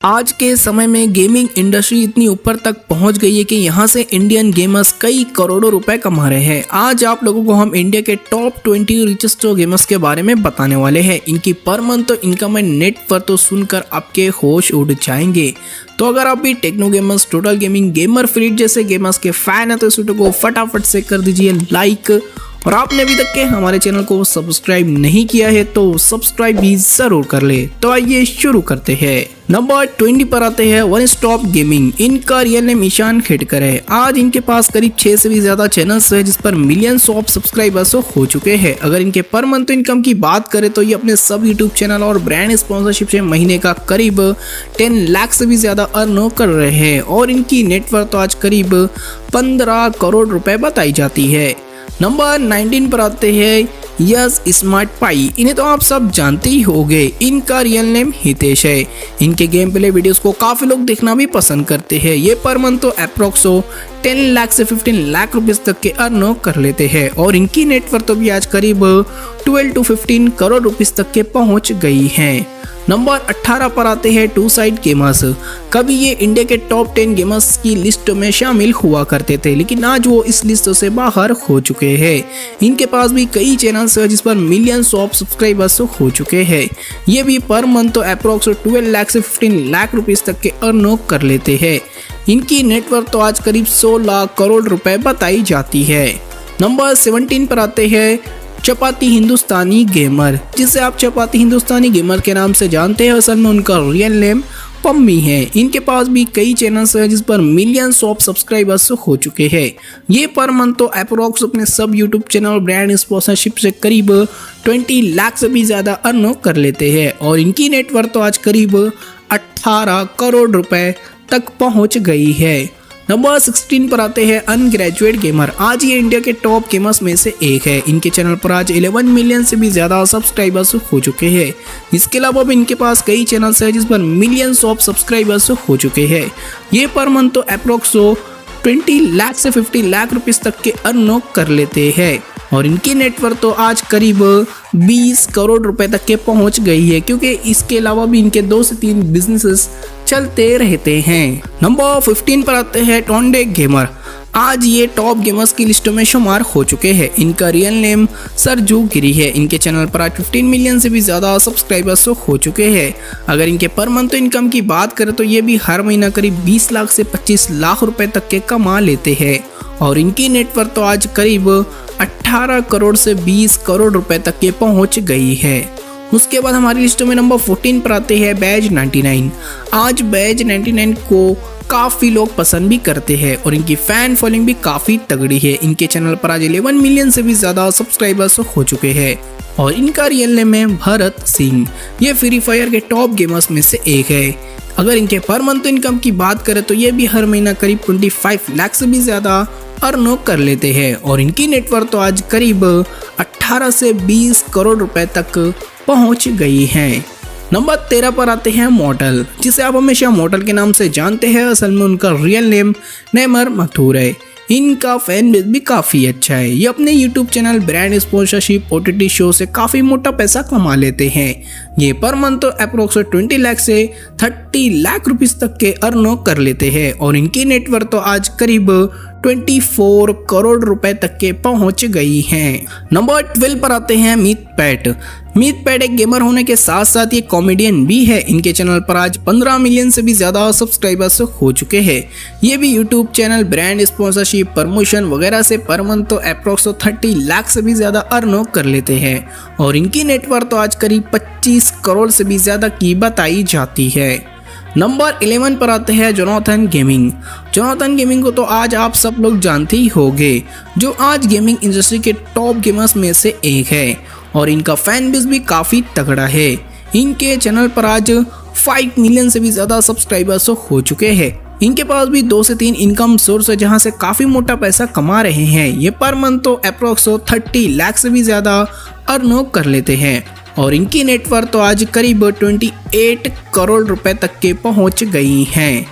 आज के समय में गेमिंग इंडस्ट्री इतनी ऊपर तक पहुंच गई है कि यहां से इंडियन गेमर्स कई करोड़ों रुपए कमा रहे हैं। आज आप लोगों को हम इंडिया के टॉप 20 रिचेस्ट गेमर्स के बारे में बताने वाले हैं। इनकी पर मंथ तो इनकम है नेट पर तो सुनकर आपके होश उड़ जाएंगे। तो अगर आप भी Techno Gamers, Total Gaming, Gamer फ्रीड जैसे गेमर्स के फैन है तो इस वीडियो को फटाफट से कर दीजिए लाइक, और आपने अभी तक के हमारे चैनल को सब्सक्राइब नहीं किया है तो सब्सक्राइब भी जरूर कर ले। तो आइए शुरू करते हैं। नंबर 20 पर आते हैं वन स्टॉप गेमिंग। इनका रियल नेम ईशान खेडकर है। आज इनके पास करीब 6 से भी ज्यादा चैनल्स है जिस पर मिलियंस ऑफ सब्सक्राइबर्स हो चुके हैं। अगर इनके पर मंथ इनकम की बात करें तो ये अपने सब यूट्यूब चैनल और ब्रांड स्पॉन्सरशिप से महीने का करीब 10 लाख से भी ज्यादा अर्न कर रहे हैं और इनकी नेटवर्थ तो आज करीब 15 करोड़ रुपए बताई जाती है। नंबर 19 पर आते हैं यस स्मार्ट पाई। इन्हें तो आप सब जानते ही होंगे। इनका रियल नेम हितेश है। इनके गेम प्ले वीडियोस को काफी लोग देखना भी पसंद करते हैं। ये पर मंथ तो अप्रोक्स 10 लाख से 15 लाख रुपीस तक के अर्न कर लेते हैं और इनकी नेटवर्थ तो भी आज करीब 12 to 15 करोड़ रुपीस तक के पहुंच गई है। नंबर 18 पर आते हैं टू साइड गेमर्स। कभी ये इंडिया के टॉप 10 गेमर्स की लिस्ट में शामिल हुआ करते थे, लेकिन आज वो इस लिस्ट से बाहर हो चुके हैं। इनके पास भी कई चैनल्स हैं जिस पर मिलियंस ऑफ सब्सक्राइबर्स हो चुके हैं। ये भी पर मंथ तो अप्रोक्स 12 लाख से 15 लाख रुपीस तक के अर्न कर लेते हैं। इनकी नेटवर्थ तो आज करीब 16 करोड़ रुपए बताई जाती है। नंबर 17 पर आते हैं चपाती हिंदुस्तानी गेमर, जिसे आप चपाती हिंदुस्तानी गेमर के नाम से जानते हैं। असल में उनका रियल नेम पम्मी है। इनके पास भी कई चैनल्स हैं जिस पर मिलियंस ऑफ सब्सक्राइबर्स हो चुके हैं। ये पर मंथ तो अप्रोक्स अपने सब यूट्यूब चैनल ब्रांड स्पॉन्सरशिप से करीब 20 लाख से भी ज्यादा अर्न कर लेते हैं और इनकी नेटवर्थ तो आज करीब 18 करोड़ रुपए तक पहुंच गई है। नंबर 16 पर आते हैं अनग्रेजुएट गेमर। आज ये इंडिया के टॉप गेमर्स में से एक है। इनके चैनल पर आज 11 मिलियन से भी ज्यादा सब्सक्राइबर्स हो चुके हैं। इसके अलावा भी इनके पास कई चैनल्स हैं जिस पर मिलियंस ऑफ सब्सक्राइबर्स हो चुके हैं। ये पर मंथ तो अप्रोक्स 20 लाख से 50 लाख रुपीस तक के अर्न कर लेते हैं और इनकी नेटवर्थ तो आज करीब 20 करोड़ रुपए तक के पहुंच गई है, क्योंकि इसके अलावा भी इनके 2 से 3 बिजनेसेस चलते रहते हैं। नंबर 15 पर आते हैं टोंडे गेमर। आज ये टॉप गेमर्स की लिस्ट में शुमार हो चुके हैं। इनका रियल नेम सरजू गिरी है। इनके चैनल पर आज 15 मिलियन से भी ज्यादा सब्सक्राइबर्स हो चुके हैं। अगर इनके पर मंथ इनकम की बात करें तो ये भी हर महीना करीब 20 लाख से 25 लाख रुपए तक के कमा लेते हैं और इनकी नेटवर्थ तो आज करीब 18 करोड़ से 20 करोड़ रुपए तक के पहुंच गई है। उसके बाद हमारी लिस्ट में नंबर 14 पर आते हैं बैज 99। आज बैज 99 को काफ़ी लोग पसंद भी करते हैं और इनकी फैन फॉलोइंग भी काफ़ी तगड़ी है। इनके चैनल पर आज 11 मिलियन से भी ज़्यादा सब्सक्राइबर्स हो चुके हैं और इनका रियल नेम है भरत सिंह। ये फ्री फायर के टॉप गेमर्स में से एक है। अगर इनके पर मंथ इनकम की बात करें तो ये भी हर महीना करीब 25 लाख से भी ज़्यादा अर्न कर लेते हैं और इनकी नेटवर्थ तो आज करीब 18 से 20 करोड़ रुपए तक पहुंच गई है। नंबर 13 पर आते हैं मॉडल, जिसे आप हमेशा मॉडल के नाम से जानते हैं। असल में उनका रियल नेम नेमर मथुर है। इनका फैन बेस भी काफ़ी अच्छा है। ये अपने YouTube channel, brand sponsorship, OTT show से काफ़ी मोटा पैसा कमा लेते हैं। ये पर मंथ तो अप्रोक्स 20 लाख से 30 लाख रुपीस तक के अर्न कर लेते हैं और इनकी नेटवर्थ तो आज करीब 24 करोड़ रुपए तक के पहुंच गई हैं। नंबर 12 पर आते हैं मीत पैट। मीत पैट एक गेमर होने के साथ साथ ये कॉमेडियन भी है। इनके चैनल पर आज 15 मिलियन से भी ज्यादा सब्सक्राइबर्स हो चुके हैं। ये भी YouTube channel, brand sponsorship, promotion वगैरह से पर मंथ तो अप्रोक्स 30 लाख से भी ज्यादा अर्न कर लेते हैं और इनकी नेटवर्थ तो आज करीब 25 करोड़ से भी ज्यादा की बताई जाती है। नंबर 11 पर आते हैं जोनाथन गेमिंग। जोनाथन गेमिंग को तो आज आप सब लोग जानते ही होंगे, जो आज गेमिंग इंडस्ट्री के टॉप गेमर्स में से एक है और इनका फैन बेस भी काफ़ी तगड़ा है। इनके चैनल पर आज 5 मिलियन से भी ज़्यादा सब्सक्राइबर्स हो चुके हैं। इनके पास भी 2 से 3 इनकम सोर्स है जहां से काफ़ी मोटा पैसा कमा रहे हैं। ये पर मंथ तो अप्रोक्स 30 लाख से भी ज़्यादा अर्न कर लेते हैं और इनकी नेटवर्थ तो आज करीब 28 करोड़ रुपए तक के पहुंच गई हैं।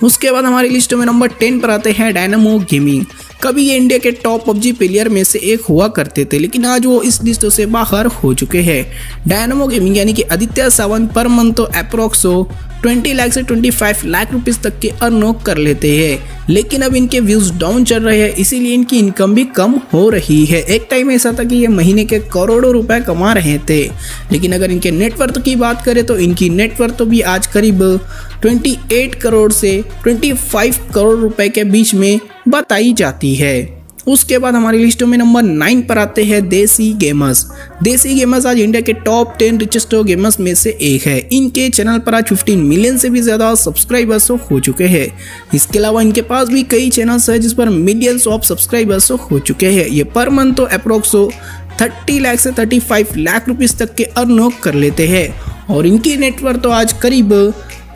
उसके बाद हमारी लिस्ट में नंबर 10 पर आते हैं डायनामो गेमिंग। कभी ये इंडिया के टॉप PUBG प्लेयर में से एक हुआ करते थे, लेकिन आज वो इस लिस्ट से बाहर हो चुके हैं। डायनामो गेमिंग यानी कि आदित्य सावंत पर मंथ तो अप्रोक्स 20 लाख से 25 लाख रुपीस तक के अर्न कर लेते हैं। लेकिन अब इनके व्यूज डाउन चल रहे हैं, इसीलिए इनकी इनकम भी कम हो रही है। एक टाइम ऐसा था कि ये महीने के करोड़ों रुपए कमा रहे थे। लेकिन अगर इनके नेटवर्थ की बात करें तो इनकी नेटवर्थ तो भी आज करीब 28 करोड़ से 25 करोड़ रुपए के बीच में बताई जाती है। उसके बाद हमारी लिस्टों में नंबर 9 पर आते हैं देसी गेमर्स। देसी गेमर्स आज इंडिया के टॉप 10 रिचेस्ट गेमर्स में से एक है। इनके चैनल पर आज 15 मिलियन से भी ज़्यादा सब्सक्राइबर्स हो चुके हैं। इसके अलावा इनके पास भी कई चैनल्स हैं जिस पर मिलियंस ऑफ सब्सक्राइबर्स हो चुके हैं। ये पर मंथ तो अप्रोक्स 30 लाख से 35 लाख रुपीस तक के अर्न कर लेते हैं और इनकी नेटवर्थ तो आज करीब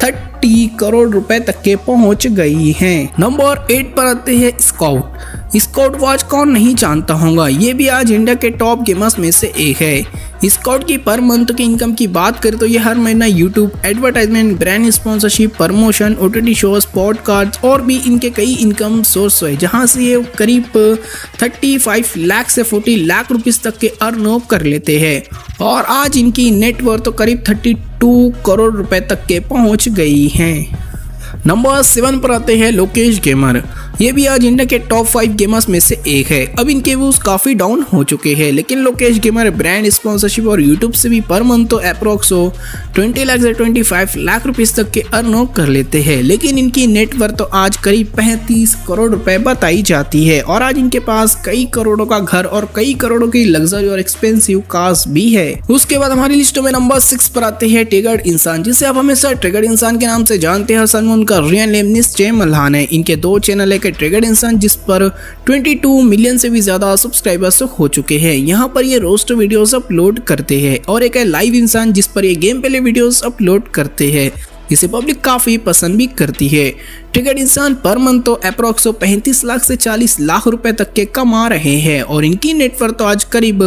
30 करोड़ रुपए तक के पहुंच गई हैं। नंबर 8 पर आते हैं स्काउट। स्काउट वॉच कौन नहीं जानता होगा, ये भी आज इंडिया के टॉप गेमर्स में से एक है। स्काउट की पर मंथ की इनकम की बात करें तो ये हर महीना YouTube advertisement, brand sponsorship, promotion, OTT shows, podcast और भी इनके कई इनकम सोर्स है, जहां से ये करीब 35 लाख से 40 लाख रुपीस तक के अर्न कर लेते हैं और आज इनकी नेटवर्थ तो करीब 32 करोड़ रुपए तक के पहुंच गई हैं। नंबर 7 पर आते हैं लोकेश गेमर। ये भी आज इंडिया के टॉप 5 गेमर्स में से एक है। अब इनके व्यूज काफी डाउन हो चुके हैं, लेकिन लोकेश गेमर ब्रांड स्पॉन्सरशिप और यूट्यूब से भी पर मंथ तो अप्रोक्स 20 लाख से 25 लाख रुपीस तक के अर्न कर लेते हैं। लेकिन इनकी नेटवर्थ तो आज करीब 35 करोड़ रुपए बताई जाती है और आज इनके पास कई करोड़ों का घर और कई करोड़ों की लग्जरी और एक्सपेंसिव कार्स भी है। उसके बाद हमारी लिस्टों में नंबर 6 पर आते हैं ट्रिगर्ड इंसान, जिसे आप हमेशा ट्रिगर्ड इंसान के नाम से जानते हैं। असल में उनका रियल नेम निश्चय मल्हान है। इनके 2 चैनल है ट्रिगर्ड इंसान, जिस पर 22 मिलियन से भी ज्यादा सब्सक्राइबर्स हो चुके हैं। यहाँ पर ये रोस्ट वीडियोस अपलोड करते हैं और एक है लाइव इंसान, जिस पर ये गेम प्ले वीडियोस अपलोड करते हैं। इसे पब्लिक काफी पसंद भी करती है। ट्रिगर्ड इंसान पर मंथ तो अप्रोक्स 35 लाख से 40 लाख रुपए तक के कमा रहे हैं और इनकी नेटवर्थ तो आज करीब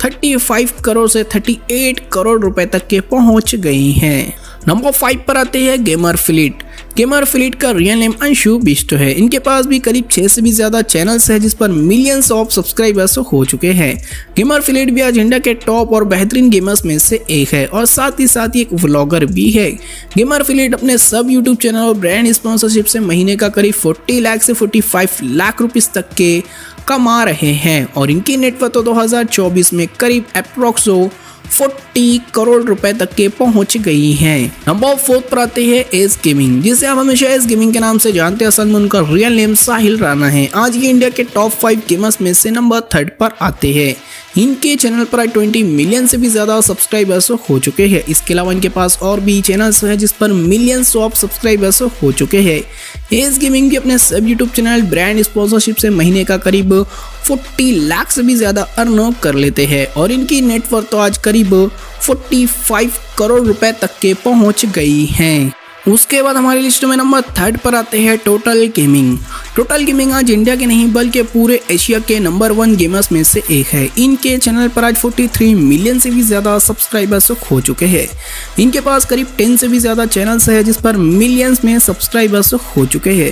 35 करोड़ से 38 करोड़ रुपए तक के पहुंच गई हैं। नंबर 5 पर आते हैं गेमर फ्लीट। गेमर फ्लीट का रियल नेम अंशु बिष्ट है। इनके पास भी करीब 6 से भी ज्यादा चैनल्स है, जिस पर मिलियंस ऑफ सब्सक्राइबर्स हो चुके हैं। गेमर फ्लीट भी आज इंडिया के टॉप और बेहतरीन गेमर्स में से एक है और साथ ही एक व्लॉगर भी है। गेमर फ्लीट अपने सब यूट्यूब चैनल और ब्रांड स्पॉन्सरशिप से महीने का करीब 40 लाख से 45 लाख रुपीस तक के कमा रहे हैं और इनकी नेटवर्थ तो 2024 में करीब अप्रोक्स 40 करोड़ रुपए तक के पहुंच गई हैं। नंबर 4 पर आते हैं एस गेमिंग, जिसे आप हमेशा एस गेमिंग के नाम से जानते हैं। असल में उनका रियल नेम साहिल राणा है। आज ये इंडिया के टॉप 5 गेमर्स में से नंबर 3 पर आते हैं। इनके चैनल पर 20 मिलियन से भी ज्यादा सब्सक्राइबर्स हो चुके हैं। इसके अलावा इनके पास और भी चैनल्स हैं जिस पर मिलियंस ऑफ सब्सक्राइबर्स हो चुके हैं। एस गेमिंग भी अपने सब यूट्यूब चैनल ब्रांड स्पॉन्सरशिप से महीने का करीब 40 लाख से भी ज्यादा अर्न कर लेते हैं और इनकी नेटवर्थ तो आज करीब 45 करोड़ रुपए तक के पहुंच गई हैं। उसके बाद हमारी लिस्ट में नंबर 3 पर आते हैं टोटल गेमिंग। टोटल गेमिंग आज इंडिया के नहीं बल्कि पूरे एशिया के नंबर 1 गेमर्स में से एक है। इनके चैनल पर आज 43 मिलियन से भी ज़्यादा सब्सक्राइबर्स हो चुके हैं। इनके पास करीब 10 से भी ज़्यादा चैनल्स है जिस पर मिलियंस में सब्सक्राइबर्स हो चुके हैं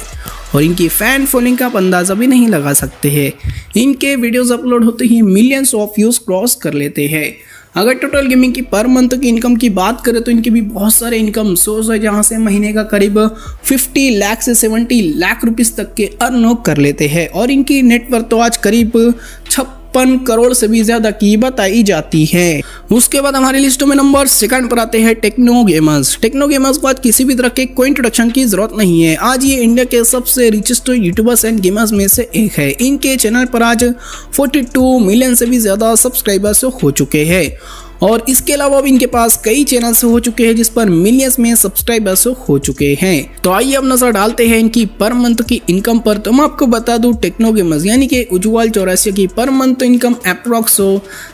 और इनकी फैन फॉलोइंग का आप अंदाज़ा भी नहीं लगा सकते हैं। इनके वीडियोस अपलोड होते ही मिलियंस ऑफ व्यूज़ क्रॉस कर लेते हैं। अगर टोटल गेमिंग की पर मंथ की इनकम की बात करें तो इनके भी बहुत सारे इनकम सोर्स है, जहां से महीने का करीब 50 लाख से 70 लाख रुपीस तक के अर्न कर लेते हैं और इनकी नेटवर्थ तो आज करीब 56 करोड़ से भी ज्यादा की बताई जाती है। उसके बाद हमारी लिस्ट में नंबर 2 पर आते हैं टेक्नो गेमर्स। टेक्नो गेमर्स को आज किसी भी तरह के कोई इंट्रोडक्शन की जरूरत नहीं है। आज ये इंडिया के सबसे रिचेस्ट यूट्यूबर्स एंड गेमर्स में से एक है। इनके चैनल पर आज 42 मिलियन से भी ज्यादा सब्सक्राइबर्स हो चुके हैं और इसके अलावा भी इनके पास कई चैनल्स हो चुके हैं जिस पर मिलियंस में सब्सक्राइबर्स हो चुके हैं। तो आइए अब नजर डालते हैं इनकी पर मंथ की इनकम पर। तो मैं आपको बता दूं टेक्नो गेमर्स यानी कि उज्ज्वल चौरसिया की per month income approx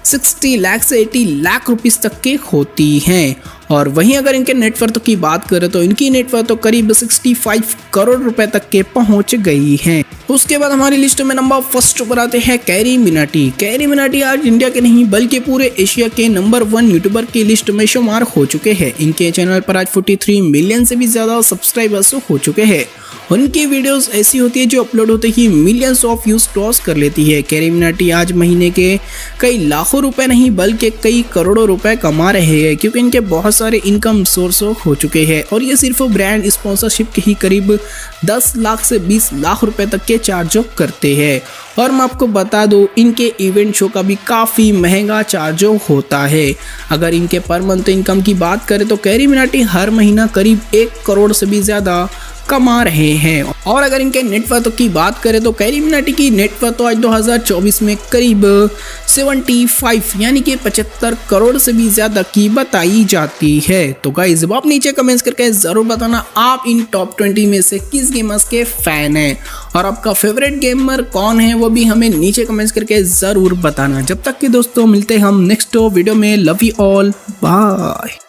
60 lakh से 80 लाख रुपीस तक की होती हैं और वहीं अगर इनके नेटवर्थ की बात करें तो इनकी नेटवर्थ तो करीब 65 करोड़ रुपए तक के पहुंच गई हैं। उसके बाद हमारी लिस्ट में नंबर 1 पर आते हैं कैरी मिनाटी। कैरी मिनाटी आज इंडिया के नहीं बल्कि पूरे एशिया के नंबर 1 यूट्यूबर की लिस्ट में शुमार हो चुके हैं। इनके चैनल पर आज 43 मिलियन से भी ज्यादा सब्सक्राइबर्स हो चुके हैं उनकी वीडियोस ऐसी होती है जो अपलोड होते ही मिलियंस ऑफ व्यूज क्रॉस कर लेती है। कैरी मिनाटी आज महीने के कई लाखों रुपए नहीं बल्कि कई करोड़ों रुपए कमा रहे हैं, क्योंकि इनके बहुत सारे इनकम सोर्स हो चुके हैं और ये सिर्फ ब्रांड स्पॉन्सरशिप के ही करीब 10 लाख से 20 लाख रुपए तक के चार्ज करते हैं। और मैं आपको बता दूं, इनके इवेंट शो का भी काफ़ी महंगा चार्ज होता है। अगर इनके पर मंथ इनकम की बात करें तो कैरी मिनाटी हर महीना करीब 1 करोड़ से भी ज़्यादा कमा रहे हैं। और अगर इनके नेटवर्थ की बात करें तो कैरी मिनाटी की नेटवर्थ तो आज 2024 में करीब 75 यानी कि 75 करोड़ से भी ज़्यादा की बताई जाती है। तो गाइस आप नीचे कमेंट्स करके ज़रूर बताना आप इन टॉप 20 में से किस गेमर्स के फ़ैन हैं और आपका फेवरेट गेमर कौन है वो भी हमें नीचे कमेंट्स करके ज़रूर बताना। जब तक कि दोस्तों मिलते हैं हम नेक्स्ट वीडियो में। Love you all, bye.